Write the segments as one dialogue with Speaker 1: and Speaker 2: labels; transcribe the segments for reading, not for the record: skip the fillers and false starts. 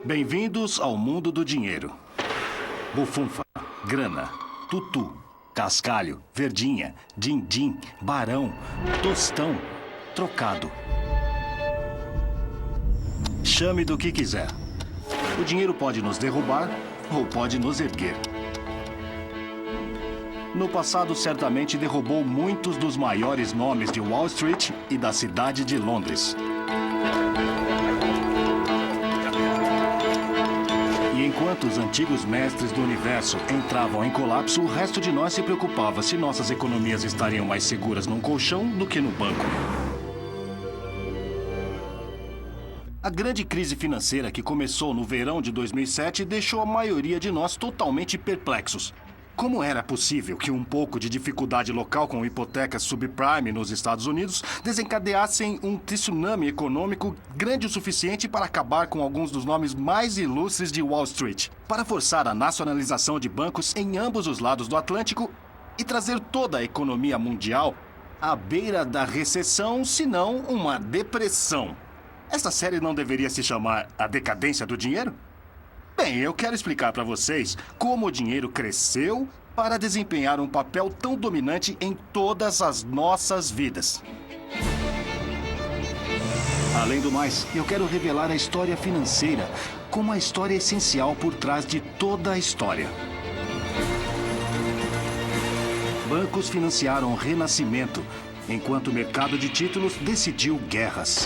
Speaker 1: Bem-vindos ao mundo do dinheiro. Bufunfa, grana, tutu, cascalho, verdinha, din-din, barão, tostão, trocado. Chame do que quiser. O dinheiro pode nos derrubar ou pode nos erguer. No passado, certamente derrubou muitos dos maiores nomes de Wall Street e da cidade de Londres. E enquanto os antigos mestres do universo entravam em colapso, o resto de nós se preocupava se nossas economias estariam mais seguras num colchão do que no banco. A grande crise financeira que começou no verão de 2007 deixou a maioria de nós totalmente perplexos. Como era possível que um pouco de dificuldade local com hipotecas subprime nos Estados Unidos desencadeassem um tsunami econômico grande o suficiente para acabar com alguns dos nomes mais ilustres de Wall Street, para forçar a nacionalização de bancos em ambos os lados do Atlântico e trazer toda a economia mundial à beira da recessão, se não uma depressão? Essa série não deveria se chamar A Decadência do Dinheiro? Bem, eu quero explicar para vocês como o dinheiro cresceu para desempenhar um papel tão dominante em todas as nossas vidas. Além do mais, eu quero revelar a história financeira como a história essencial por trás de toda a história. Bancos financiaram o Renascimento, enquanto o mercado de títulos decidiu guerras.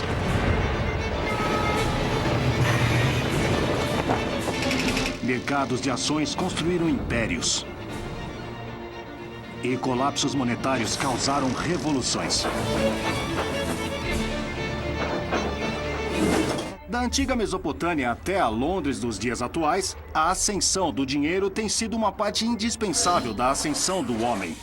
Speaker 1: Mercados de ações construíram impérios. E colapsos monetários causaram revoluções. Da antiga Mesopotâmia até a Londres dos dias atuais, a ascensão do dinheiro tem sido uma parte indispensável da ascensão do homem.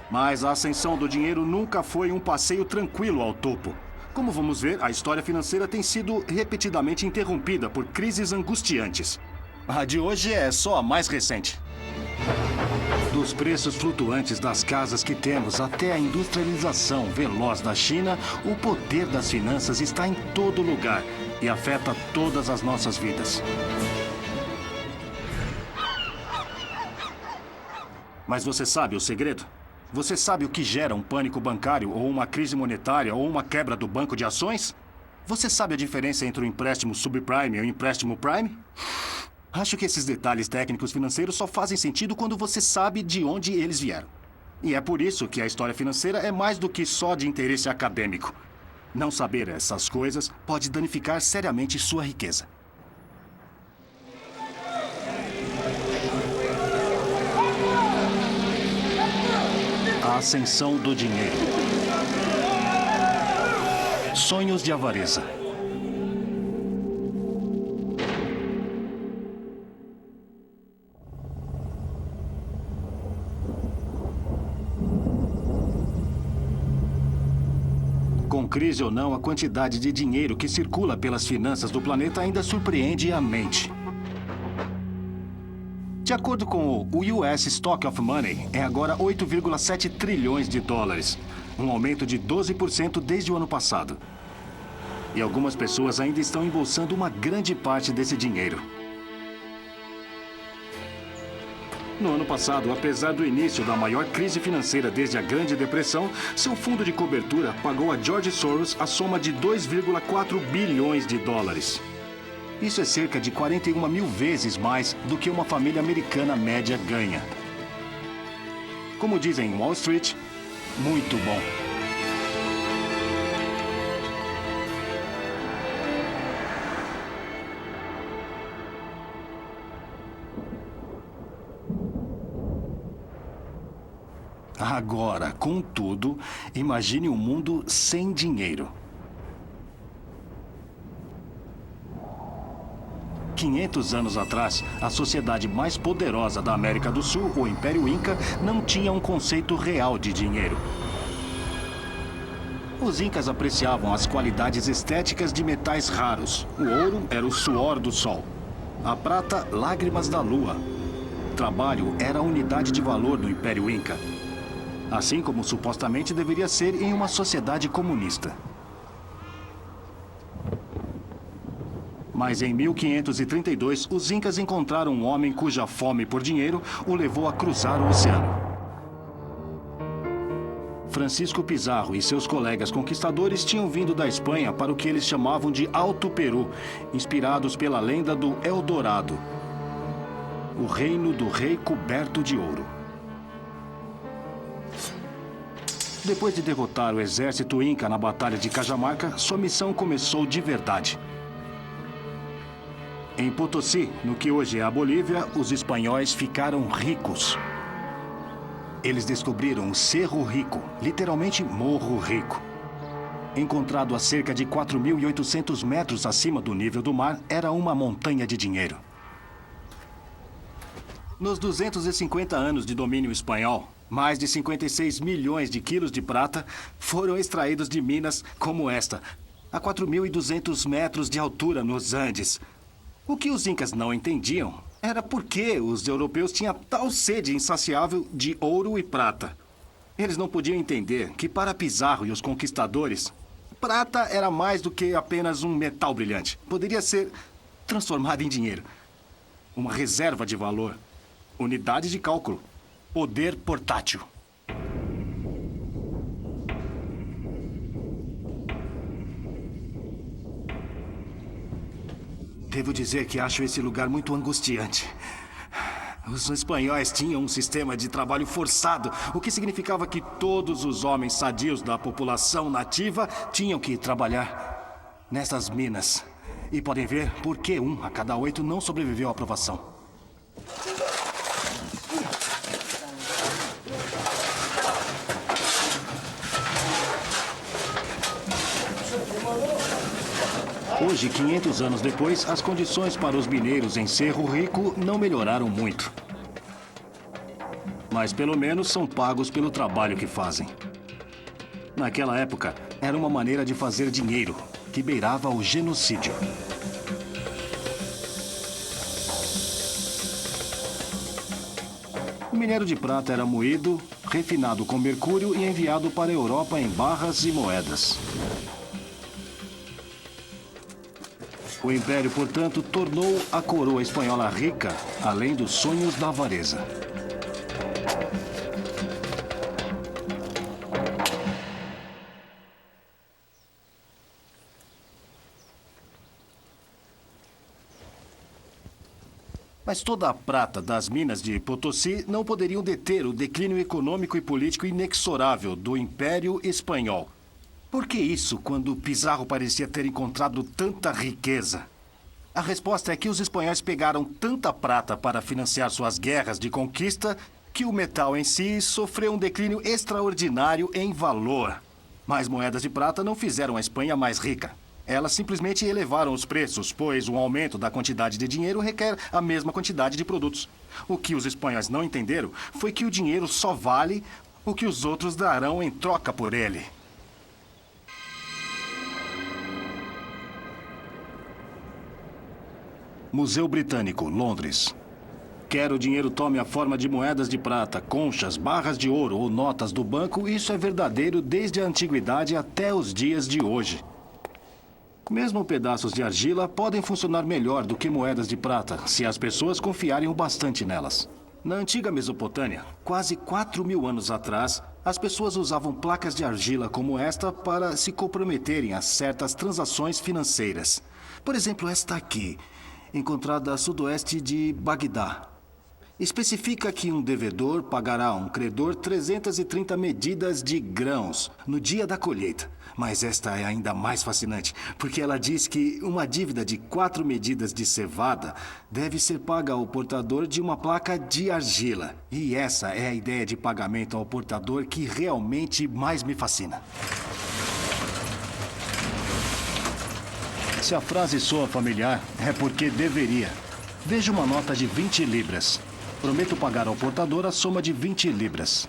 Speaker 1: Mas a ascensão do dinheiro nunca foi um passeio tranquilo ao topo. Como vamos ver, a história financeira tem sido repetidamente interrompida por crises angustiantes. A de hoje é só a mais recente. Dos preços flutuantes das casas que temos até a industrialização veloz da China, o poder das finanças está em todo lugar e afeta todas as nossas vidas. Mas você sabe o segredo? Você sabe o que gera um pânico bancário ou uma crise monetária ou uma quebra do banco de ações? Você sabe a diferença entre o empréstimo subprime e o empréstimo prime? Acho que esses detalhes técnicos financeiros só fazem sentido quando você sabe de onde eles vieram. E é por isso que a história financeira é mais do que só de interesse acadêmico. Não saber essas coisas pode danificar seriamente sua riqueza. A ascensão do dinheiro. Sonhos de avareza. Com crise ou não, a quantidade de dinheiro que circula pelas finanças do planeta ainda surpreende a mente. De acordo com o US Stock of Money, é agora 8,7 trilhões de dólares, um aumento de 12% desde o ano passado. E algumas pessoas ainda estão embolsando uma grande parte desse dinheiro. No ano passado, apesar do início da maior crise financeira desde a Grande Depressão, seu fundo de cobertura pagou a George Soros a soma de 2,4 bilhões de dólares. Isso é cerca de 41 mil vezes mais do que uma família americana média ganha. Como dizem em Wall Street, muito bom. Agora, contudo, imagine um mundo sem dinheiro. 500 anos atrás, a sociedade mais poderosa da América do Sul, o Império Inca, não tinha um conceito real de dinheiro. Os incas apreciavam as qualidades estéticas de metais raros. O ouro era o suor do sol. A prata, lágrimas da lua. Trabalho era a unidade de valor do Império Inca. Assim como supostamente deveria ser em uma sociedade comunista. Mas em 1532, os incas encontraram um homem cuja fome por dinheiro o levou a cruzar o oceano. Francisco Pizarro e seus colegas conquistadores tinham vindo da Espanha para o que eles chamavam de Alto Peru, inspirados pela lenda do Eldorado, o reino do rei coberto de ouro. Depois de derrotar o exército inca na Batalha de Cajamarca, sua missão começou de verdade. Em Potosí, no que hoje é a Bolívia, os espanhóis ficaram ricos. Eles descobriram o Cerro Rico, literalmente Morro Rico. Encontrado a cerca de 4.800 metros acima do nível do mar, era uma montanha de dinheiro. Nos 250 anos de domínio espanhol, mais de 56 milhões de quilos de prata foram extraídos de minas como esta, a 4.200 metros de altura nos Andes. O que os incas não entendiam era por que os europeus tinham tal sede insaciável de ouro e prata. Eles não podiam entender que para Pizarro e os conquistadores, prata era mais do que apenas um metal brilhante. Poderia ser transformado em dinheiro. Uma reserva de valor. Unidade de cálculo. Poder portátil. Devo dizer que acho esse lugar muito angustiante. Os espanhóis tinham um sistema de trabalho forçado, o que significava que todos os homens sadios da população nativa tinham que trabalhar nessas minas. E podem ver por que 1 a cada 8 não sobreviveu à provação. Hoje, 500 anos depois, as condições para os mineiros em Cerro Rico não melhoraram muito. Mas pelo menos são pagos pelo trabalho que fazem. Naquela época, era uma maneira de fazer dinheiro, que beirava o genocídio. O minério de prata era moído, refinado com mercúrio e enviado para a Europa em barras e moedas. O Império, portanto, tornou a coroa espanhola rica, além dos sonhos da avareza. Mas toda a prata das minas de Potosí não poderiam deter o declínio econômico e político inexorável do Império Espanhol. Por que isso quando Pizarro parecia ter encontrado tanta riqueza? A resposta é que os espanhóis pegaram tanta prata para financiar suas guerras de conquista que o metal em si sofreu um declínio extraordinário em valor. Mais moedas de prata não fizeram a Espanha mais rica. Elas simplesmente elevaram os preços, pois o aumento da quantidade de dinheiro requer a mesma quantidade de produtos. O que os espanhóis não entenderam foi que o dinheiro só vale o que os outros darão em troca por ele. Museu Britânico, Londres. Quer o dinheiro tome a forma de moedas de prata, conchas, barras de ouro ou notas do banco, isso é verdadeiro desde a antiguidade até os dias de hoje. Mesmo pedaços de argila podem funcionar melhor do que moedas de prata, se as pessoas confiarem o bastante nelas. Na antiga Mesopotâmia, quase 4.000 anos atrás, as pessoas usavam placas de argila como esta para se comprometerem a certas transações financeiras. Por exemplo, esta aqui, encontrada a sudoeste de Bagdá. Especifica que um devedor pagará a um credor 330 medidas de grãos no dia da colheita. Mas esta é ainda mais fascinante, porque ela diz que uma dívida de 4 medidas de cevada deve ser paga ao portador de uma placa de argila. E essa é a ideia de pagamento ao portador que realmente mais me fascina. Se a frase soa familiar, é porque deveria. Veja uma nota de 20 libras. Prometo pagar ao portador a soma de 20 libras.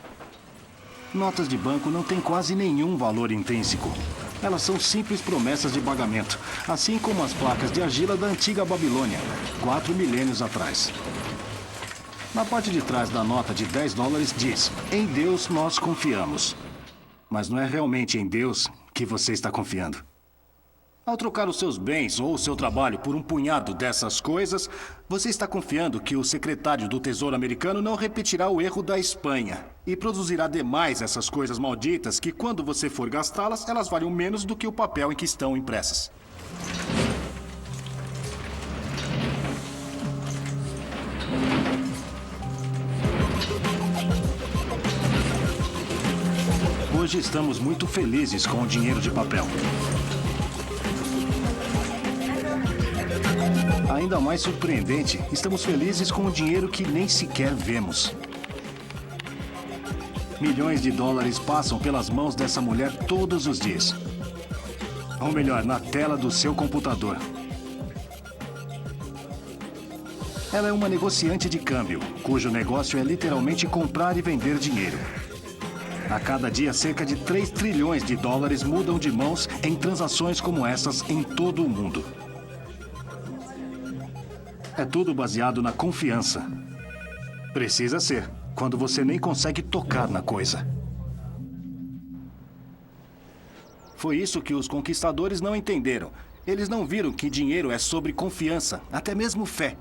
Speaker 1: Notas de banco não têm quase nenhum valor intrínseco. Elas são simples promessas de pagamento, assim como as placas de argila da antiga Babilônia, 4 milênios atrás. Na parte de trás da nota de 10 dólares diz: "Em Deus nós confiamos." Mas não é realmente em Deus que você está confiando. Ao trocar os seus bens ou o seu trabalho por um punhado dessas coisas, você está confiando que o secretário do Tesouro americano não repetirá o erro da Espanha e produzirá demais essas coisas malditas que, quando você for gastá-las, elas valem menos do que o papel em que estão impressas. Hoje estamos muito felizes com o dinheiro de papel. Ainda mais surpreendente, estamos felizes com o dinheiro que nem sequer vemos. Milhões de dólares passam pelas mãos dessa mulher todos os dias. Ou melhor, na tela do seu computador. Ela é uma negociante de câmbio, cujo negócio é literalmente comprar e vender dinheiro. A cada dia, cerca de 3 trilhões de dólares mudam de mãos em transações como essas em todo o mundo. É tudo baseado na confiança. Precisa ser, quando você nem consegue tocar na coisa. Foi isso que os conquistadores não entenderam. Eles não viram que dinheiro é sobre confiança, até mesmo fé.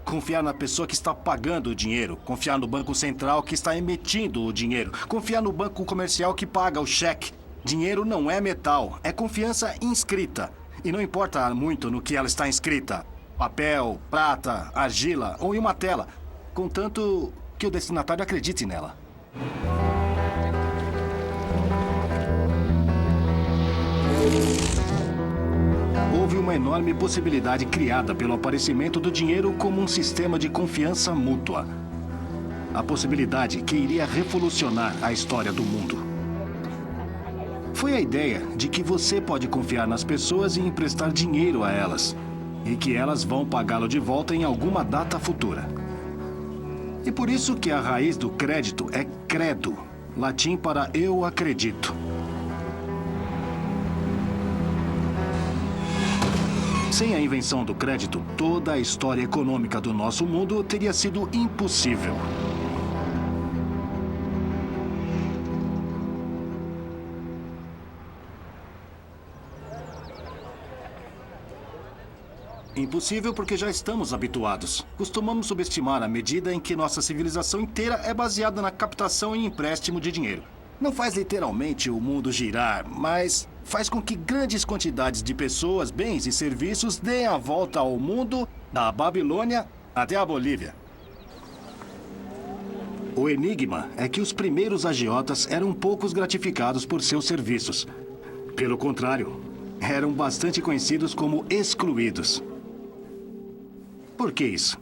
Speaker 1: Confiar na pessoa que está pagando o dinheiro. Confiar no banco central que está emitindo o dinheiro. Confiar no banco comercial que paga o cheque. Dinheiro não é metal, é confiança inscrita. E não importa muito no que ela está inscrita. Papel, prata, argila ou em uma tela. Contanto que o destinatário acredite nela. Houve uma enorme possibilidade criada pelo aparecimento do dinheiro como um sistema de confiança mútua. A possibilidade que iria revolucionar a história do mundo. Foi a ideia de que você pode confiar nas pessoas e emprestar dinheiro a elas, e que elas vão pagá-lo de volta em alguma data futura. E por isso que a raiz do crédito é credo, latim para eu acredito. Sem a invenção do crédito, toda a história econômica do nosso mundo teria sido impossível. Impossível porque já estamos habituados. Costumamos subestimar a medida em que nossa civilização inteira é baseada na captação e empréstimo de dinheiro. Não faz literalmente o mundo girar, mas faz com que grandes quantidades de pessoas, bens e serviços deem a volta ao mundo, da Babilônia até a Bolívia. O enigma é que os primeiros agiotas eram poucos gratificados por seus serviços. Pelo contrário, eram bastante conhecidos como excluídos. Por que isso?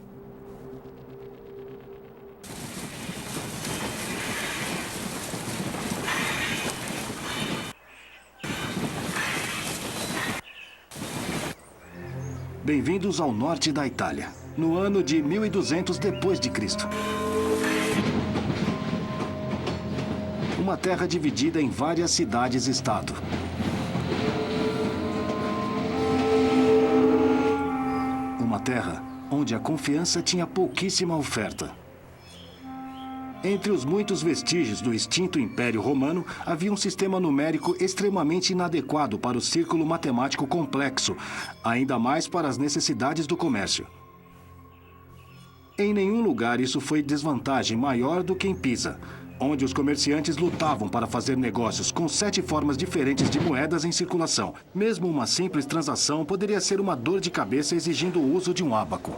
Speaker 1: Bem-vindos ao norte da Itália, no ano de 1200 depois de Cristo. Uma terra dividida em várias cidades-estado. Uma terra onde a confiança tinha pouquíssima oferta. Entre os muitos vestígios do extinto Império Romano, havia um sistema numérico extremamente inadequado para o círculo matemático complexo, ainda mais para as necessidades do comércio. Em nenhum lugar isso foi desvantagem maior do que em Pisa, onde os comerciantes lutavam para fazer negócios com 7 formas diferentes de moedas em circulação. Mesmo uma simples transação poderia ser uma dor de cabeça exigindo o uso de um ábaco.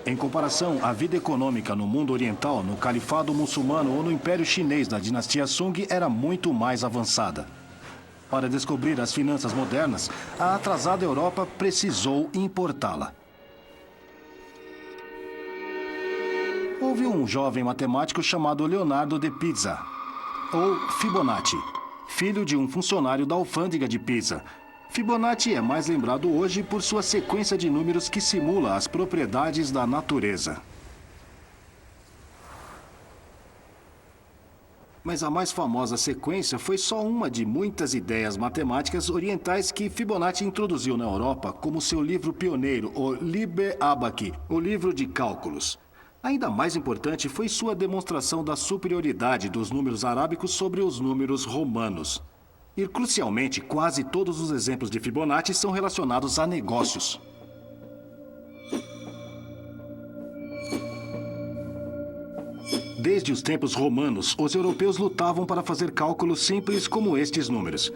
Speaker 1: Em comparação, a vida econômica no mundo oriental, no califado muçulmano ou no Império Chinês da dinastia Sung era muito mais avançada. Para descobrir as finanças modernas, a atrasada Europa precisou importá-la. Houve um jovem matemático chamado Leonardo de Pisa, ou Fibonacci, filho de um funcionário da alfândega de Pisa. Fibonacci é mais lembrado hoje por sua sequência de números que simula as propriedades da natureza. Mas a mais famosa sequência foi só uma de muitas ideias matemáticas orientais que Fibonacci introduziu na Europa como seu livro pioneiro, o Liber Abaci, o livro de cálculos. Ainda mais importante foi sua demonstração da superioridade dos números arábicos sobre os números romanos. E, crucialmente, quase todos os exemplos de Fibonacci são relacionados a negócios. Desde os tempos romanos, os europeus lutavam para fazer cálculos simples como estes números.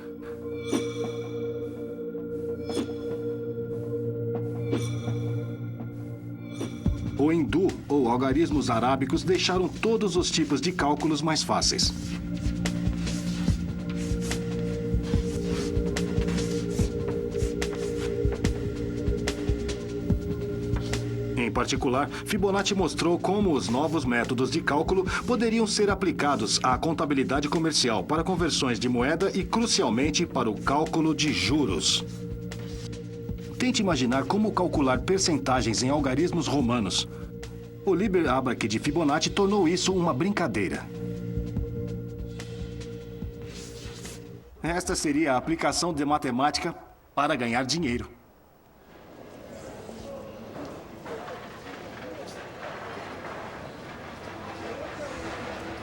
Speaker 1: O hindu ou algarismos arábicos deixaram todos os tipos de cálculos mais fáceis. Em particular, Fibonacci mostrou como os novos métodos de cálculo poderiam ser aplicados à contabilidade comercial para conversões de moeda e, crucialmente, para o cálculo de juros. Tente imaginar como calcular percentagens em algarismos romanos. O Liber Abaci de Fibonacci tornou isso uma brincadeira. Esta seria a aplicação de matemática para ganhar dinheiro.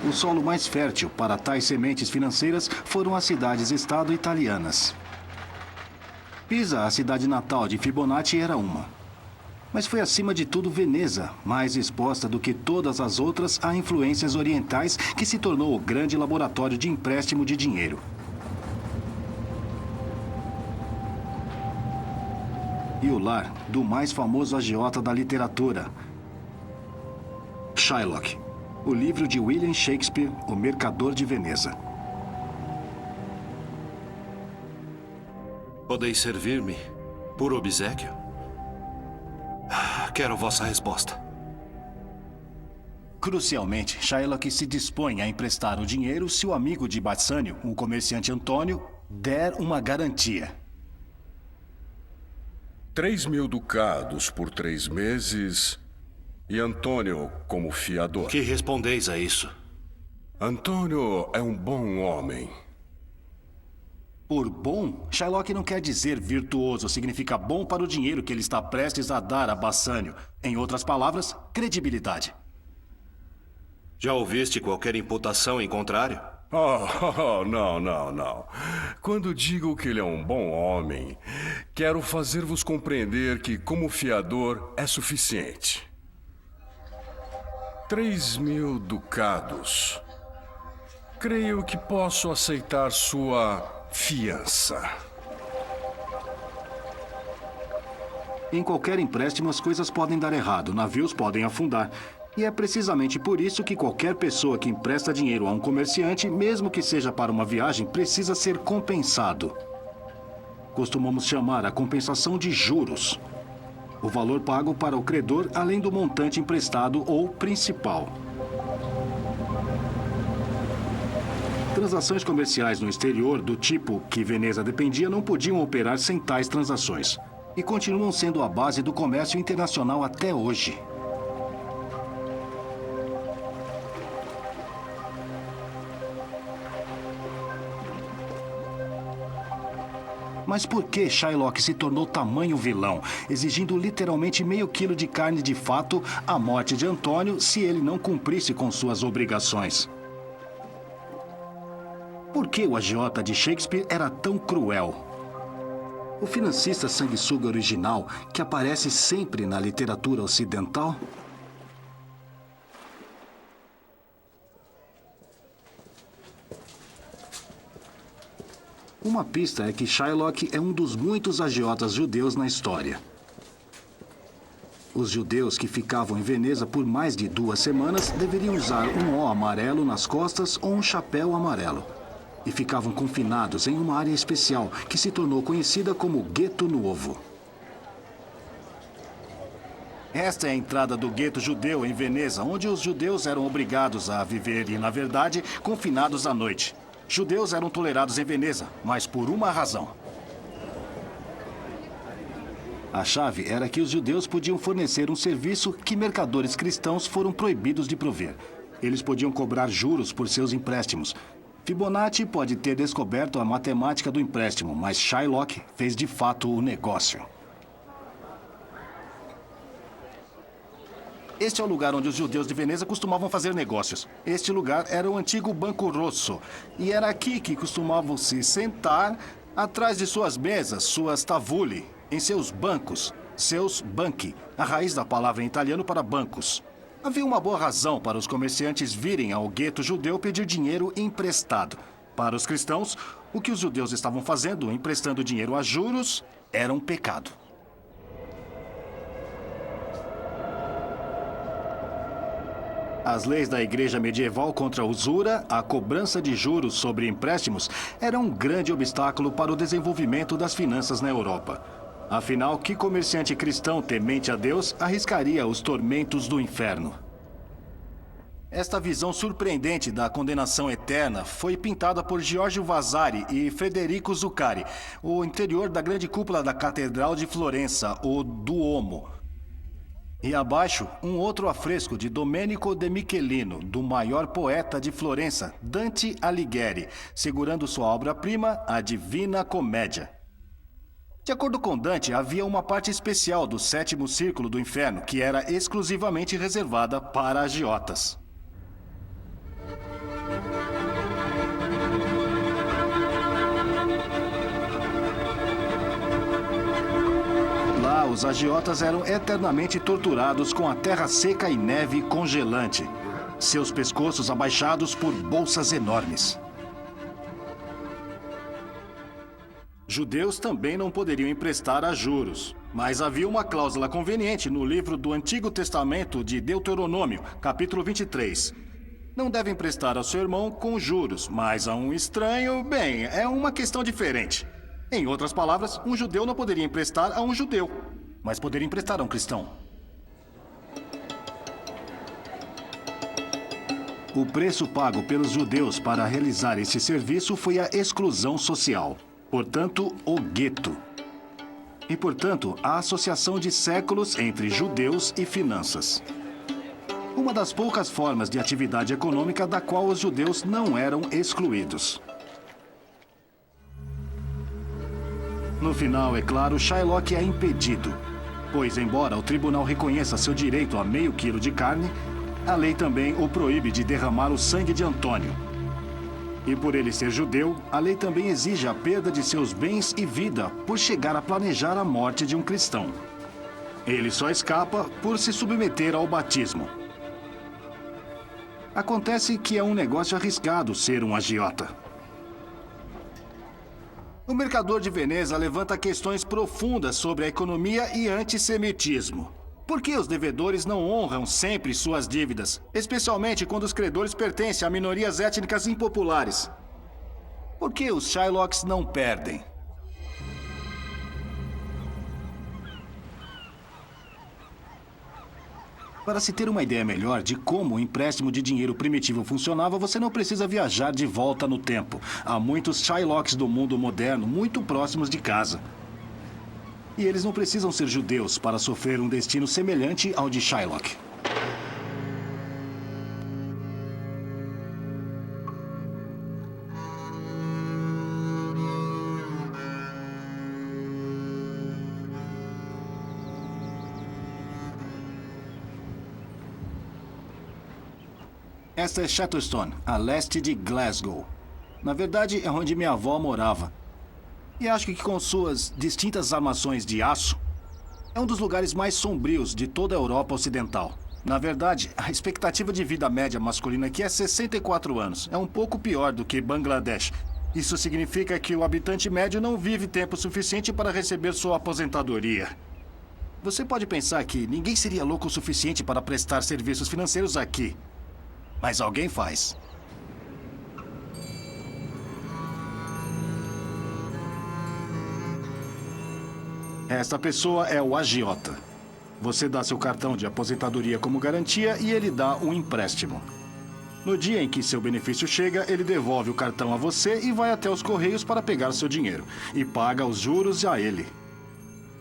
Speaker 1: O solo mais fértil para tais sementes financeiras foram as cidades-estado italianas. Pisa, a cidade natal de Fibonacci, era uma. Mas foi acima de tudo Veneza, mais exposta do que todas as outras a influências orientais, que se tornou o grande laboratório de empréstimo de dinheiro. E o lar do mais famoso agiota da literatura, Shylock. O livro de William Shakespeare, O Mercador de Veneza.
Speaker 2: Podeis servir-me por obséquio? Quero vossa resposta.
Speaker 1: Crucialmente, Shylock se dispõe a emprestar o dinheiro se o amigo de Bassanio, o comerciante Antônio, der uma garantia.
Speaker 3: 3.000 ducados por 3 meses e Antônio como fiador.
Speaker 2: Que respondeis a isso?
Speaker 3: Antônio é um bom homem.
Speaker 1: Por bom, Shylock não quer dizer virtuoso, significa bom para o dinheiro que ele está prestes a dar a Bassanio. Em outras palavras, credibilidade.
Speaker 2: Já ouviste qualquer imputação em contrário?
Speaker 3: Não. Quando digo que ele é um bom homem, quero fazer-vos compreender que, como fiador, é suficiente. 3.000 ducados. Creio que posso aceitar sua fiança.
Speaker 1: Em qualquer empréstimo, as coisas podem dar errado, navios podem afundar. E é precisamente por isso que qualquer pessoa que empresta dinheiro a um comerciante, mesmo que seja para uma viagem, precisa ser compensado. Costumamos chamar a compensação de juros. O valor pago para o credor, além do montante emprestado ou principal. Transações comerciais no exterior, do tipo que Veneza dependia, não podiam operar sem tais transações. E continuam sendo a base do comércio internacional até hoje. Mas por que Shylock se tornou tamanho vilão, exigindo literalmente meio quilo de carne de fato à morte de Antônio se ele não cumprisse com suas obrigações? Por que o agiota de Shakespeare era tão cruel? O financista sanguessuga original, que aparece sempre na literatura ocidental? Uma pista é que Shylock é um dos muitos agiotas judeus na história. Os judeus que ficavam em Veneza por mais de 2 semanas deveriam usar um O amarelo nas costas ou um chapéu amarelo. E ficavam confinados em uma área especial que se tornou conhecida como Gueto Novo. Esta é a entrada do gueto judeu em Veneza, onde os judeus eram obrigados a viver e, na verdade, confinados à noite. Judeus eram tolerados em Veneza, mas por uma razão. A chave era que os judeus podiam fornecer um serviço que mercadores cristãos foram proibidos de prover. Eles podiam cobrar juros por seus empréstimos. Fibonacci pode ter descoberto a matemática do empréstimo, mas Shylock fez de fato o negócio. Este é o lugar onde os judeus de Veneza costumavam fazer negócios. Este lugar era o antigo Banco Rosso. E era aqui que costumavam se sentar atrás de suas mesas, suas tavuli, em seus bancos, seus banchi, a raiz da palavra em italiano para bancos. Havia uma boa razão para os comerciantes virem ao gueto judeu pedir dinheiro emprestado. Para os cristãos, o que os judeus estavam fazendo, emprestando dinheiro a juros, era um pecado. As leis da igreja medieval contra a usura, a cobrança de juros sobre empréstimos, eram um grande obstáculo para o desenvolvimento das finanças na Europa. Afinal, que comerciante cristão temente a Deus arriscaria os tormentos do inferno? Esta visão surpreendente da condenação eterna foi pintada por Giorgio Vasari e Federico Zuccari, o interior da grande cúpula da Catedral de Florença, o Duomo. E abaixo, um outro afresco de Domenico de Michelino, do maior poeta de Florença, Dante Alighieri, segurando sua obra-prima, a Divina Comédia. De acordo com Dante, havia uma parte especial do sétimo círculo do inferno que era exclusivamente reservada para agiotas. Lá, os agiotas eram eternamente torturados com a terra seca e neve congelante, seus pescoços abaixados por bolsas enormes. Judeus também não poderiam emprestar a juros, mas havia uma cláusula conveniente no livro do Antigo Testamento de Deuteronômio, capítulo 23. Não deve emprestar ao seu irmão com juros, mas a um estranho, bem, é uma questão diferente. Em outras palavras, um judeu não poderia emprestar a um judeu, mas poderia emprestar a um cristão. O preço pago pelos judeus para realizar esse serviço foi a exclusão social. Portanto, o gueto. E, portanto, a associação de séculos entre judeus e finanças. Uma das poucas formas de atividade econômica da qual os judeus não eram excluídos. No final, é claro, Shylock é impedido. Pois, embora o tribunal reconheça seu direito a meio quilo de carne, a lei também o proíbe de derramar o sangue de Antônio. E por ele ser judeu, a lei também exige a perda de seus bens e vida por chegar a planejar a morte de um cristão. Ele só escapa por se submeter ao batismo. Acontece que é um negócio arriscado ser um agiota. O mercador de Veneza levanta questões profundas sobre a economia e antissemitismo. Por que os devedores não honram sempre suas dívidas, especialmente quando os credores pertencem a minorias étnicas impopulares? Por que os Shylocks não perdem? Para se ter uma ideia melhor de como o empréstimo de dinheiro primitivo funcionava, você não precisa viajar de volta no tempo. Há muitos Shylocks do mundo moderno muito próximos de casa. E eles não precisam ser judeus para sofrer um destino semelhante ao de Shylock. Esta é Shatterstone, a leste de Glasgow. Na verdade, é onde minha avó morava. E acho que com suas distintas armações de aço, é um dos lugares mais sombrios de toda a Europa Ocidental. Na verdade, a expectativa de vida média masculina aqui é 64 anos. É um pouco pior do que Bangladesh. Isso significa que o habitante médio não vive tempo suficiente para receber sua aposentadoria. Você pode pensar que ninguém seria louco o suficiente para prestar serviços financeiros aqui. Mas alguém faz. Esta pessoa é o agiota. Você dá seu cartão de aposentadoria como garantia e ele dá um empréstimo. No dia em que seu benefício chega, ele devolve o cartão a você e vai até os correios para pegar seu dinheiro. E paga os juros a ele.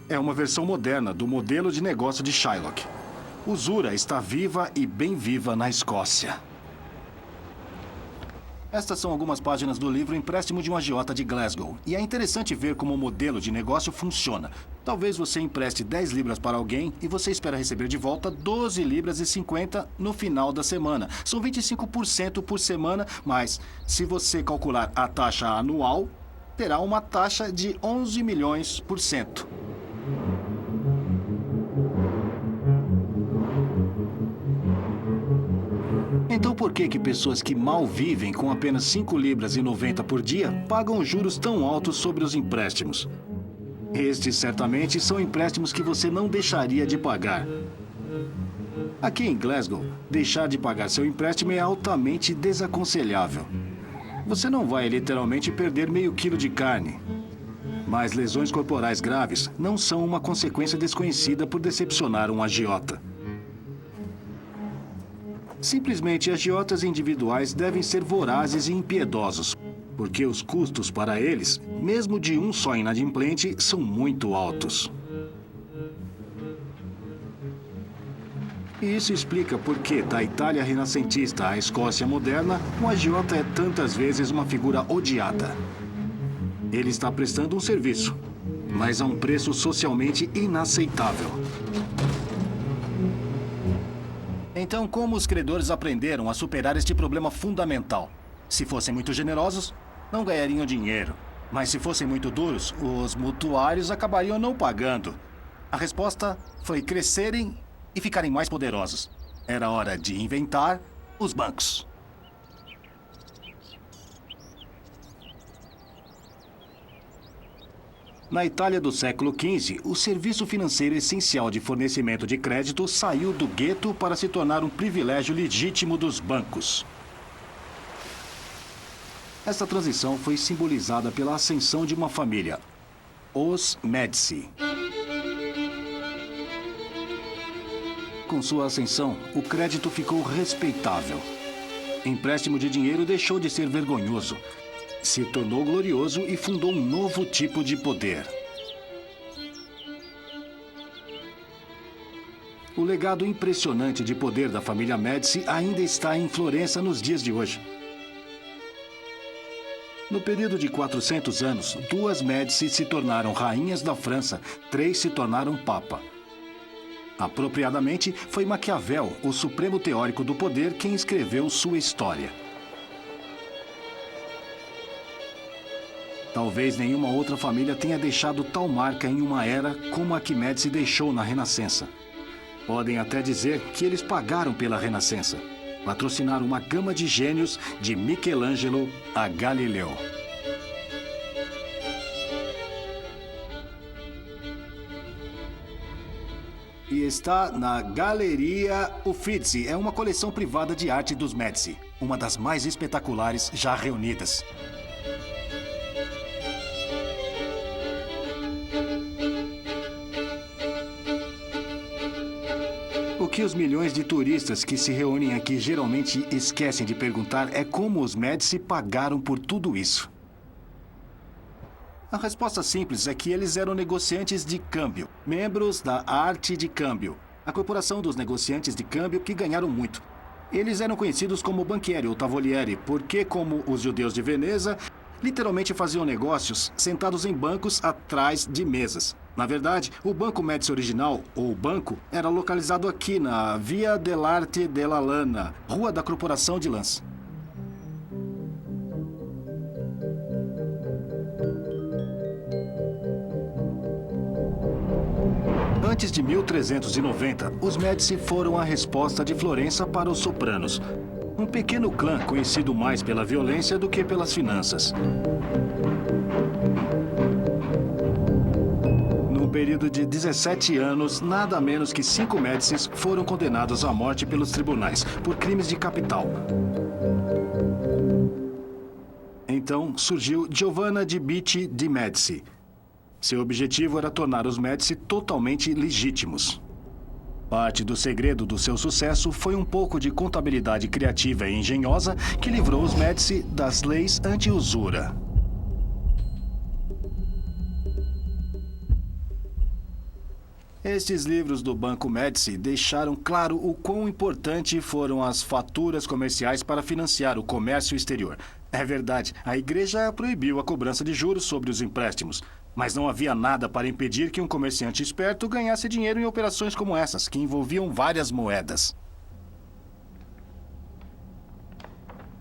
Speaker 1: É uma versão moderna do modelo de negócio de Shylock. Usura está viva e bem viva na Escócia. Estas são algumas páginas do livro Empréstimo de um Agiota de Glasgow. E é interessante ver como o modelo de negócio funciona. Talvez você empreste 10 libras para alguém e você espera receber de volta 12 libras e 50 no final da semana. São 25% por semana, mas se você calcular a taxa anual, terá uma taxa de 11 milhões por cento. Então por que pessoas que mal vivem com apenas 5 libras e 90 por dia pagam juros tão altos sobre os empréstimos? Estes certamente são empréstimos que você não deixaria de pagar. Aqui em Glasgow, deixar de pagar seu empréstimo é altamente desaconselhável. Você não vai literalmente perder meio quilo de carne. Mas lesões corporais graves não são uma consequência desconhecida por decepcionar um agiota. Simplesmente, agiotas individuais devem ser vorazes e impiedosos, porque os custos para eles, mesmo de um só inadimplente, são muito altos. E isso explica por que, da Itália renascentista à Escócia moderna, um agiota é tantas vezes uma figura odiada. Ele está prestando um serviço, mas a um preço socialmente inaceitável. Então, como os credores aprenderam a superar este problema fundamental? Se fossem muito generosos, não ganhariam dinheiro. Mas se fossem muito duros, os mutuários acabariam não pagando. A resposta foi crescerem e ficarem mais poderosos. Era hora de inventar os bancos. Na Itália do século XV, o serviço financeiro essencial de fornecimento de crédito saiu do gueto para se tornar um privilégio legítimo dos bancos. Esta transição foi simbolizada pela ascensão de uma família, os Médici. Com sua ascensão, o crédito ficou respeitável. Empréstimo de dinheiro deixou de ser vergonhoso. Se tornou glorioso e fundou um novo tipo de poder. O legado impressionante de poder da família Médici ainda está em Florença nos dias de hoje. No período de 400 anos, 2 Médici se tornaram rainhas da França, 3 se tornaram papa. Apropriadamente, foi Maquiavel, o supremo teórico do poder, quem escreveu sua história. Talvez nenhuma outra família tenha deixado tal marca em uma era como a que Médici deixou na Renascença. Podem até dizer que eles pagaram pela Renascença. Patrocinaram uma gama de gênios de Michelangelo a Galileu. E está na Galeria Uffizi. É uma coleção privada de arte dos Médici, uma das mais espetaculares já reunidas. O que os milhões de turistas que se reúnem aqui geralmente esquecem de perguntar é como os Médici pagaram por tudo isso. A resposta simples é que eles eram negociantes de câmbio, membros da arte de câmbio, a corporação dos negociantes de câmbio que ganharam muito. Eles eram conhecidos como banchieri ou tavolieri, porque, como os judeus de Veneza, literalmente faziam negócios sentados em bancos atrás de mesas. Na verdade, o Banco Médici original, ou banco, era localizado aqui na Via dell'Arte della Lana, Rua da Corporação de Lãs. Antes de 1390, os Médici foram a resposta de Florença para os Sopranos, um pequeno clã conhecido mais pela violência do que pelas finanças. Num período de 17 anos, nada menos que 5 Médicis foram condenados à morte pelos tribunais por crimes de capital. Então surgiu Giovanna di Bicci de Médici. Seu objetivo era tornar os Médici totalmente legítimos. Parte do segredo do seu sucesso foi um pouco de contabilidade criativa e engenhosa que livrou os Médici das leis anti-usura. Estes livros do Banco Médici deixaram claro o quão importante foram as faturas comerciais para financiar o comércio exterior. É verdade, a igreja proibiu a cobrança de juros sobre os empréstimos, Mas não havia nada para impedir que um comerciante esperto ganhasse dinheiro em operações como essas, que envolviam várias moedas.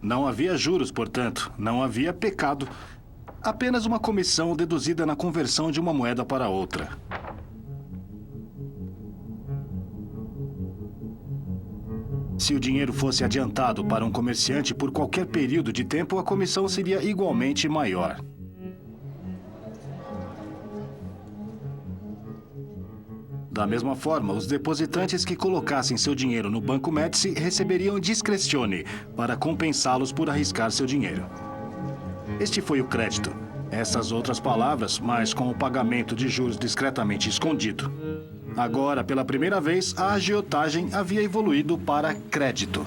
Speaker 1: Não havia juros, portanto, não havia pecado. Apenas uma comissão deduzida na conversão de uma moeda para outra. Se o dinheiro fosse adiantado para um comerciante por qualquer período de tempo, a comissão seria igualmente maior. Da mesma forma, os depositantes que colocassem seu dinheiro no Banco Médici receberiam discrecione para compensá-los por arriscar seu dinheiro. Este foi o crédito. Essas outras palavras, mas com o pagamento de juros discretamente escondido. Agora, pela primeira vez, a agiotagem havia evoluído para crédito.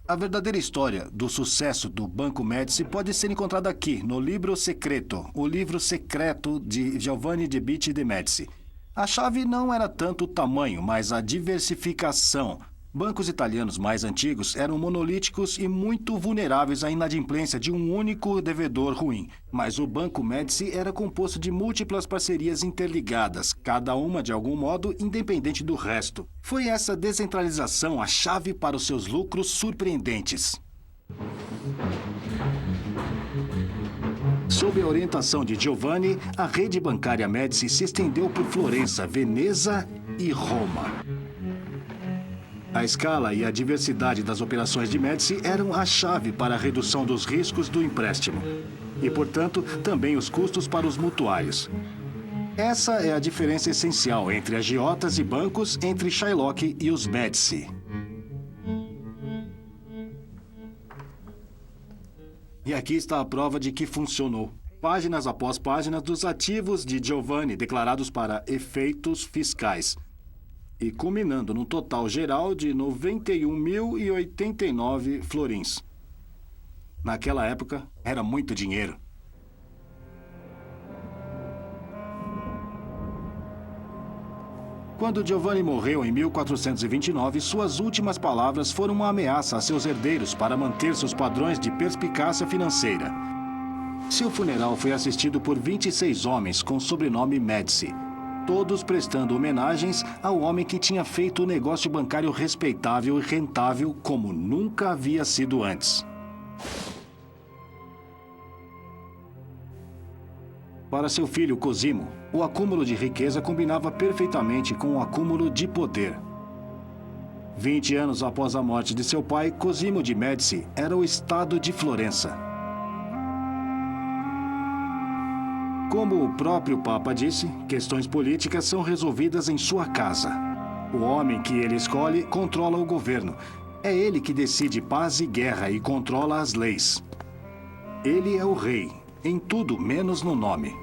Speaker 1: A verdadeira história do sucesso do Banco Médici pode ser encontrada aqui, no Libro Secreto, o livro secreto de Giovanni de Bitti de Médici. A chave não era tanto o tamanho, mas a diversificação. Bancos italianos mais antigos eram monolíticos e muito vulneráveis à inadimplência de um único devedor ruim. Mas o Banco Médici era composto de múltiplas parcerias interligadas, cada uma de algum modo independente do resto. Foi essa descentralização a chave para os seus lucros surpreendentes. Sob a orientação de Giovanni, a rede bancária Médici se estendeu por Florença, Veneza e Roma. A escala e a diversidade das operações de Médici eram a chave para a redução dos riscos do empréstimo. E, portanto, também os custos para os mutuários. Essa é a diferença essencial entre agiotas e bancos, entre Shylock e os Médici. E aqui está a prova de que funcionou. Páginas após páginas dos ativos de Giovanni declarados para efeitos fiscais. E culminando num total geral de 91.089 florins. Naquela época, era muito dinheiro. Quando Giovanni morreu em 1429, suas últimas palavras foram uma ameaça a seus herdeiros para manter seus padrões de perspicácia financeira. Seu funeral foi assistido por 26 homens com o sobrenome Médici. Todos prestando homenagens ao homem que tinha feito o negócio bancário respeitável e rentável como nunca havia sido antes. Para seu filho Cosimo, o acúmulo de riqueza combinava perfeitamente com o acúmulo de poder. 20 anos após a morte de seu pai, Cosimo de Médici era o Estado de Florença. Como o próprio Papa disse, questões políticas são resolvidas em sua casa. O homem que ele escolhe controla o governo. É ele que decide paz e guerra e controla as leis. Ele é o rei, em tudo menos no nome.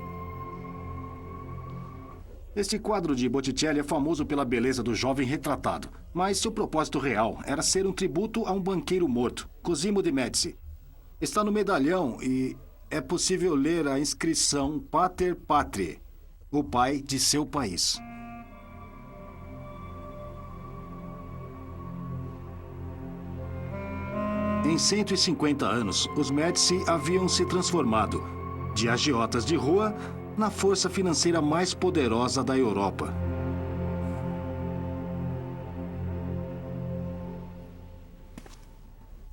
Speaker 1: Este quadro de Botticelli é famoso pela beleza do jovem retratado, mas seu propósito real era ser um tributo a um banqueiro morto, Cosimo de Médici. Está no medalhão e é possível ler a inscrição Pater Patriae, o pai de seu país. Em 150 anos, os Médici haviam se transformado, de agiotas de rua, na força financeira mais poderosa da Europa.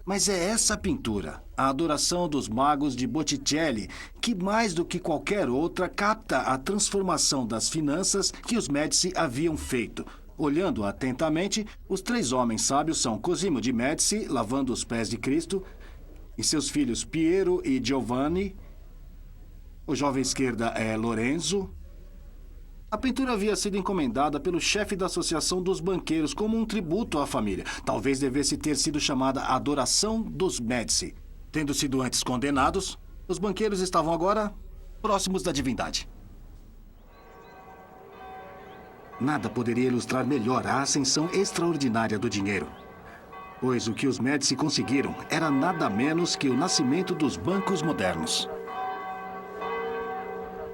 Speaker 1: Mas é essa pintura, a Adoração dos Magos de Botticelli, que mais do que qualquer outra capta a transformação das finanças que os Médici haviam feito. Olhando atentamente, os três homens sábios são Cosimo de Médici, lavando os pés de Cristo, e seus filhos Piero e Giovanni. O jovem à esquerda é Lorenzo. A pintura havia sido encomendada pelo chefe da Associação dos Banqueiros como um tributo à família. Talvez devesse ter sido chamada Adoração dos Médici. Tendo sido antes condenados, os banqueiros estavam agora próximos da divindade. Nada poderia ilustrar melhor a ascensão extraordinária do dinheiro. Pois o que os Médici conseguiram era nada menos que o nascimento dos bancos modernos.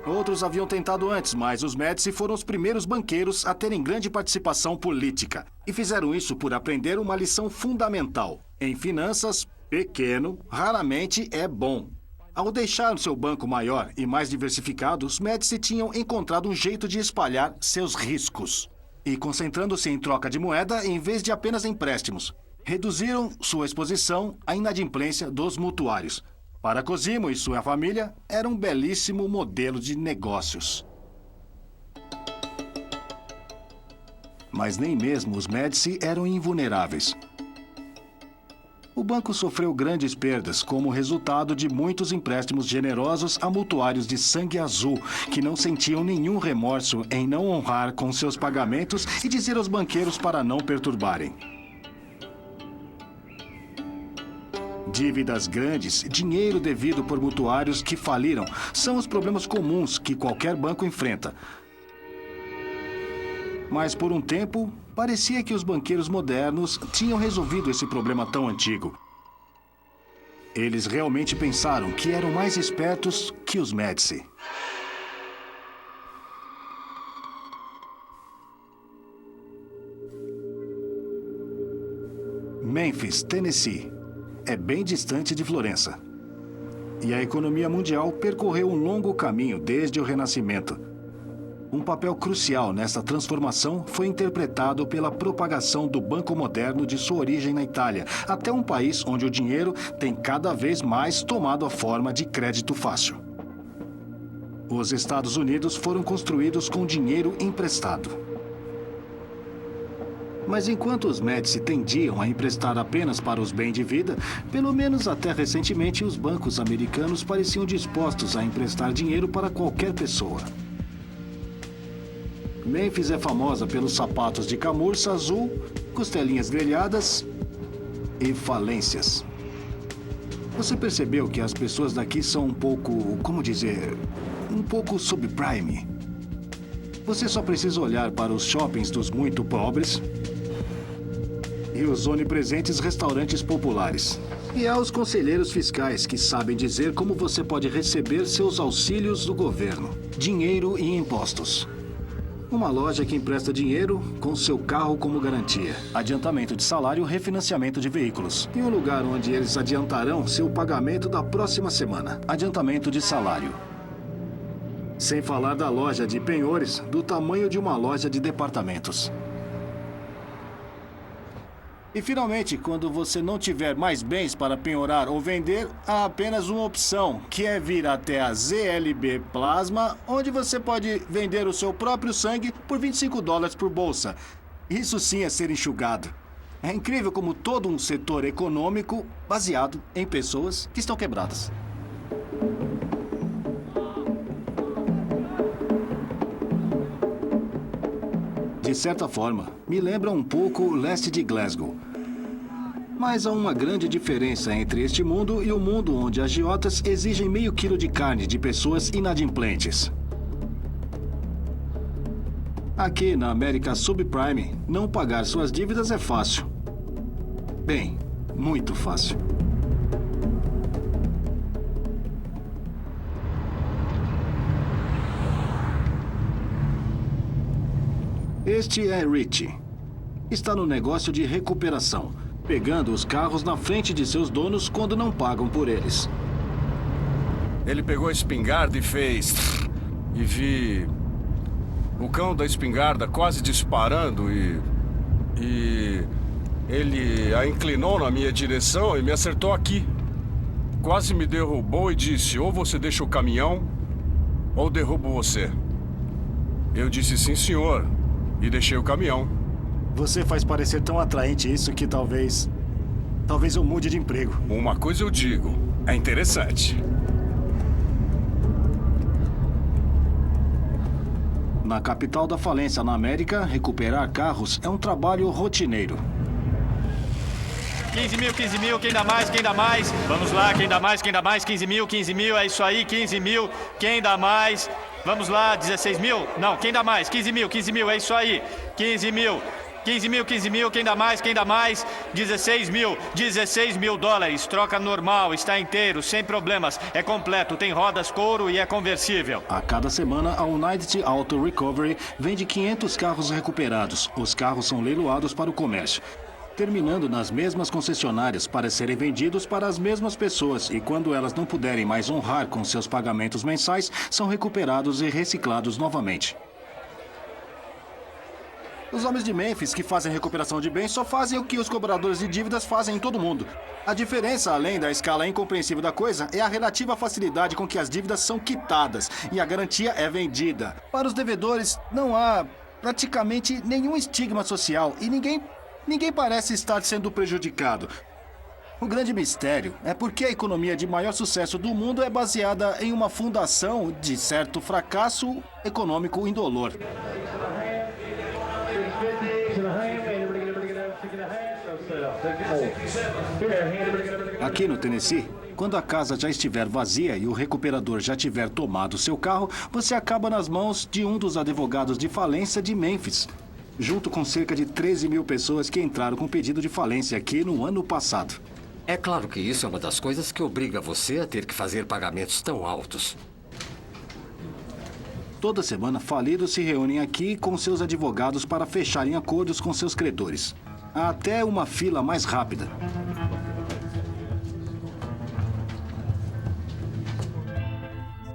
Speaker 1: Outros haviam tentado antes, mas os Médici foram os primeiros banqueiros a terem grande participação política. E fizeram isso por aprender uma lição fundamental. Em finanças, Pequeno raramente é bom. Ao deixar o seu banco maior e mais diversificado, os Médici tinham encontrado um jeito de espalhar seus riscos. E concentrando-se em troca de moeda em vez de apenas empréstimos, reduziram sua exposição à inadimplência dos mutuários. Para Cosimo e sua família, era um belíssimo modelo de negócios. Mas nem mesmo os Médici eram invulneráveis. O banco sofreu grandes perdas como resultado de muitos empréstimos generosos a mutuários de sangue azul, que não sentiam nenhum remorso em não honrar com seus pagamentos e dizer aos banqueiros para não perturbarem. Dívidas grandes, dinheiro devido por mutuários que faliram, são os problemas comuns que qualquer banco enfrenta. Mas por um tempo, parecia que os banqueiros modernos tinham resolvido esse problema tão antigo. Eles realmente pensaram que eram mais espertos que os Médici. Memphis, Tennessee, é bem distante de Florença. E a economia mundial percorreu um longo caminho desde o Renascimento. Um papel crucial nessa transformação foi interpretado pela propagação do banco moderno de sua origem na Itália, até um país onde o dinheiro tem cada vez mais tomado a forma de crédito fácil. Os Estados Unidos foram construídos com dinheiro emprestado. Mas enquanto os Médici tendiam a emprestar apenas para os bens de vida, pelo menos até recentemente os bancos americanos pareciam dispostos a emprestar dinheiro para qualquer pessoa. Memphis é famosa pelos sapatos de camurça azul, costelinhas grelhadas e falências. Você percebeu que as pessoas daqui são um pouco, como dizer, um pouco subprime? Você só precisa olhar para os shoppings dos muito pobres e os onipresentes restaurantes populares. E aos conselheiros fiscais que sabem dizer como você pode receber seus auxílios do governo, dinheiro e impostos. Uma loja que empresta dinheiro com seu carro como garantia. Adiantamento de salário, refinanciamento de veículos. E um lugar onde eles adiantarão seu pagamento da próxima semana. Adiantamento de salário. Sem falar da loja de penhores, do tamanho de uma loja de departamentos. E finalmente, quando você não tiver mais bens para penhorar ou vender, há apenas uma opção, que é vir até a ZLB Plasma, onde você pode vender o seu próprio sangue por $25 por bolsa. Isso sim é ser enxugado. É incrível como todo um setor econômico baseado em pessoas que estão quebradas. De certa forma, me lembra um pouco o leste de Glasgow. Mas há uma grande diferença entre este mundo e o mundo onde agiotas exigem meio quilo de carne de pessoas inadimplentes. Aqui na América Subprime, não pagar suas dívidas é fácil. Bem, muito fácil. Este é Richie. Está no negócio de recuperação, pegando os carros na frente de seus donos quando não pagam por eles.
Speaker 3: Ele pegou a espingarda e fez... E vi... o cão da espingarda quase disparando e... ele a inclinou na minha direção e me acertou aqui. Quase me derrubou e disse, ou você deixa o caminhão, ou derrubo você. Eu disse, sim, senhor. E deixei o caminhão.
Speaker 1: Você faz parecer tão atraente isso que talvez eu mude de emprego.
Speaker 3: Uma coisa eu digo, é interessante.
Speaker 1: Na capital da falência na América, recuperar carros é um trabalho rotineiro.
Speaker 4: 15 mil, quem dá mais, quem dá mais? Vamos lá, quem dá mais, 15 mil, é isso aí, 15 mil, quem dá mais? Vamos lá, 16 mil? Não, quem dá mais? 15 mil, é isso aí, 15 mil, quem dá mais, 16 mil dólares, troca normal, está inteiro, sem problemas, é completo, tem rodas, couro e é conversível.
Speaker 1: A cada semana, a United Auto Recovery vende 500 carros recuperados. Os carros são leiloados para o comércio. terminando nas mesmas concessionárias para serem vendidos para as mesmas pessoas e quando elas não puderem mais honrar com seus pagamentos mensais, são recuperados e reciclados novamente. Os homens de Mênfis que fazem recuperação de bens só fazem o que os cobradores de dívidas fazem em todo mundo. A diferença, além da escala incompreensível da coisa, é a relativa facilidade com que as dívidas são quitadas e a garantia é vendida. Para os devedores, não há praticamente nenhum estigma social e ninguém parece estar sendo prejudicado. O grande mistério é porque a economia de maior sucesso do mundo é baseada em uma fundação de certo fracasso econômico indolor. Aqui no Tennessee, quando a casa já estiver vazia e o recuperador já tiver tomado seu carro, você acaba nas mãos de um dos advogados de falência de Mênfis, junto com cerca de 13 mil pessoas que entraram com pedido de falência aqui no ano passado.
Speaker 5: É claro que isso é uma das coisas que obriga você a ter que fazer pagamentos tão altos.
Speaker 1: Toda semana, falidos se reúnem aqui com seus advogados para fecharem acordos com seus credores. Há até uma fila mais rápida.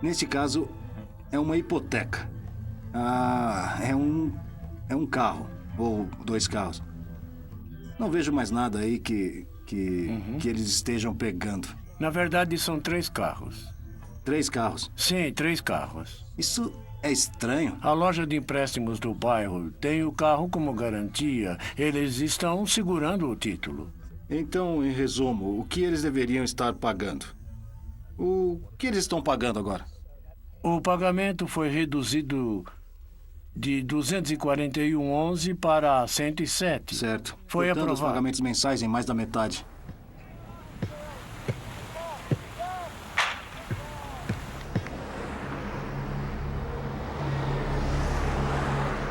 Speaker 1: Nesse caso, é uma hipoteca. É um carro, ou 2 carros. Não vejo mais nada aí que eles estejam pegando.
Speaker 6: Na verdade, são 3 carros.
Speaker 1: 3 carros.
Speaker 6: Sim, 3 carros.
Speaker 1: Isso é estranho.
Speaker 6: A loja de empréstimos do bairro tem o carro como garantia. Eles estão segurando o título.
Speaker 1: Então, em resumo, o que eles deveriam estar pagando? O que eles estão pagando agora?
Speaker 6: O pagamento foi reduzido de 241,11 para 107.
Speaker 1: Certo.
Speaker 6: Foi
Speaker 1: Cortando
Speaker 6: aprovado.
Speaker 1: os pagamentos mensais em mais da metade.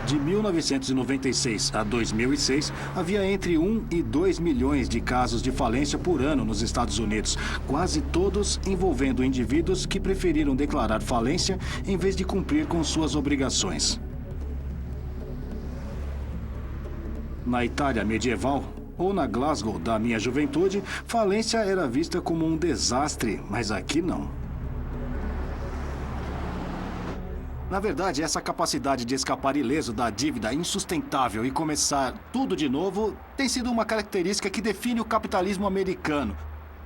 Speaker 1: De 1996 a 2006, havia entre 1 e 2 milhões de casos de falência por ano nos Estados Unidos, quase todos envolvendo indivíduos que preferiram declarar falência em vez de cumprir com suas obrigações. Na Itália medieval, ou na Glasgow da minha juventude, falência era vista como um desastre, mas aqui não. Na verdade, essa capacidade de escapar ileso da dívida insustentável e começar tudo de novo tem sido uma característica que define o capitalismo americano.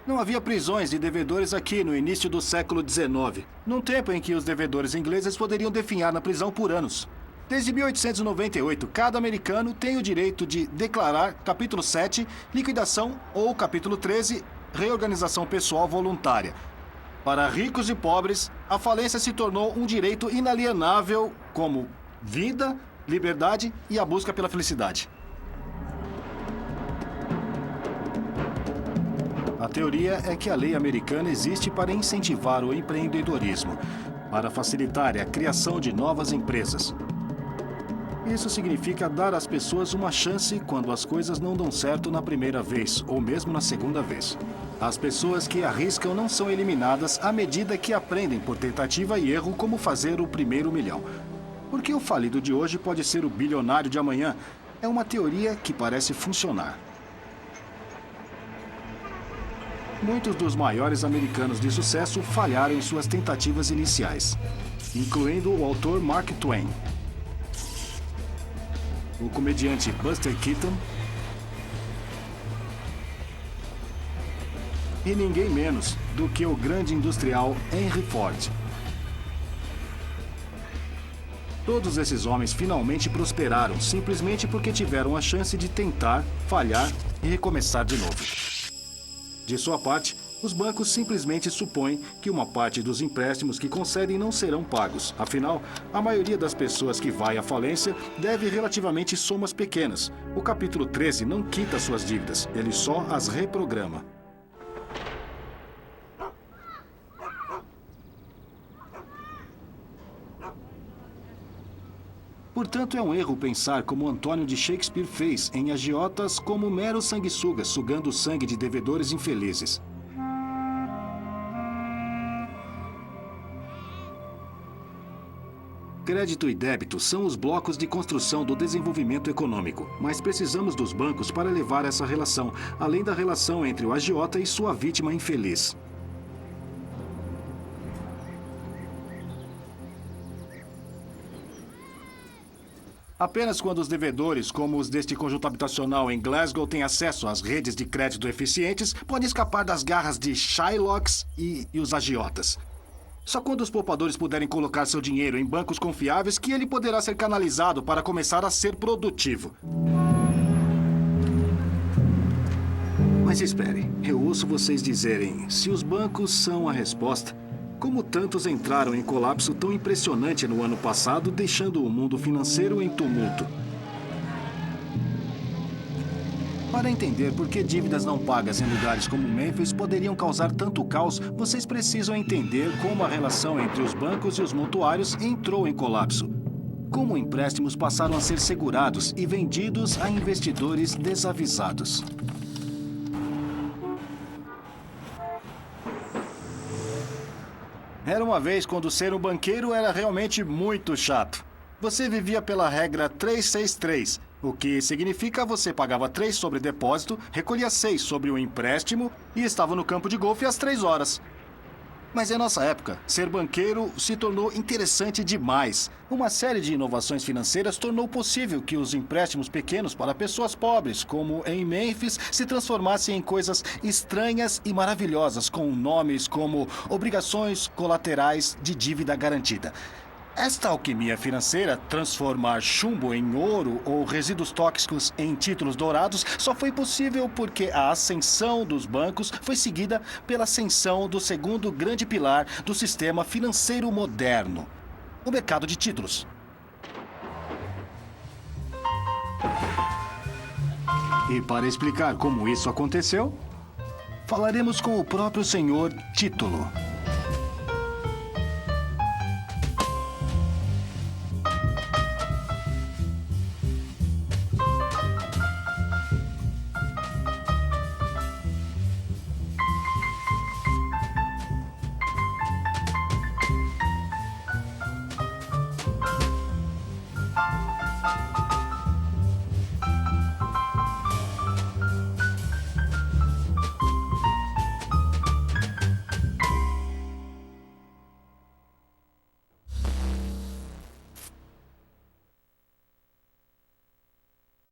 Speaker 1: Não havia prisões de devedores aqui no início do século XIX, num tempo em que os devedores ingleses poderiam definhar na prisão por anos. Desde 1898, cada americano tem o direito de declarar capítulo 7, liquidação, ou capítulo 13, reorganização pessoal voluntária. Para ricos e pobres, a falência se tornou um direito inalienável como vida, liberdade e a busca pela felicidade. A teoria é que a lei americana existe para incentivar o empreendedorismo, para facilitar a criação de novas empresas. Isso significa dar às pessoas uma chance quando as coisas não dão certo na primeira vez, ou mesmo na segunda vez. As pessoas que arriscam não são eliminadas à medida que aprendem por tentativa e erro como fazer o primeiro milhão. Porque o falido de hoje pode ser o bilionário de amanhã. É uma teoria que parece funcionar. Muitos dos maiores americanos de sucesso falharam em suas tentativas iniciais, incluindo o autor Mark Twain, o comediante Buster Keaton e ninguém menos do que o grande industrial Henry Ford. Todos esses homens finalmente prosperaram simplesmente porque tiveram a chance de tentar, falhar e recomeçar de novo. De sua parte, os bancos simplesmente supõem que uma parte dos empréstimos que concedem não serão pagos. Afinal, a maioria das pessoas que vai à falência deve relativamente somas pequenas. O capítulo 13 não quita suas dívidas, ele só as reprograma. Portanto, é um erro pensar como Antônio de Shakespeare fez em Agiotas como meros sanguessugas sugando o sangue de devedores infelizes. Crédito e débito são os blocos de construção do desenvolvimento econômico, mas precisamos dos bancos para levar essa relação, além da relação entre o agiota e sua vítima infeliz. Apenas quando os devedores, como os deste conjunto habitacional em Glasgow, têm acesso às redes de crédito eficientes, podem escapar das garras de Shylocks e os agiotas. Só quando os poupadores puderem colocar seu dinheiro em bancos confiáveis que ele poderá ser canalizado para começar a ser produtivo. Mas espere, eu ouço vocês dizerem, se os bancos são a resposta, como tantos entraram em colapso tão impressionante no ano passado, deixando o mundo financeiro em tumulto? Para entender por que dívidas não pagas em lugares como Memphis poderiam causar tanto caos, vocês precisam entender como a relação entre os bancos e os mutuários entrou em colapso. Como empréstimos passaram a ser segurados e vendidos a investidores desavisados. Era uma vez quando ser um banqueiro era realmente muito chato. Você vivia pela regra 363, o que significa você pagava 3 sobre depósito, recolhia 6 sobre o empréstimo e estava no campo de golfe às 3 horas. Mas em nossa época, ser banqueiro se tornou interessante demais. Uma série de inovações financeiras tornou possível que os empréstimos pequenos para pessoas pobres, como em Memphis, se transformassem em coisas estranhas e maravilhosas, com nomes como obrigações colaterais de dívida garantida. Esta alquimia financeira, transformar chumbo em ouro ou resíduos tóxicos em títulos dourados, só foi possível porque a ascensão dos bancos foi seguida pela ascensão do segundo grande pilar do sistema financeiro moderno, o mercado de títulos. E para explicar como isso aconteceu, falaremos com o próprio senhor Título.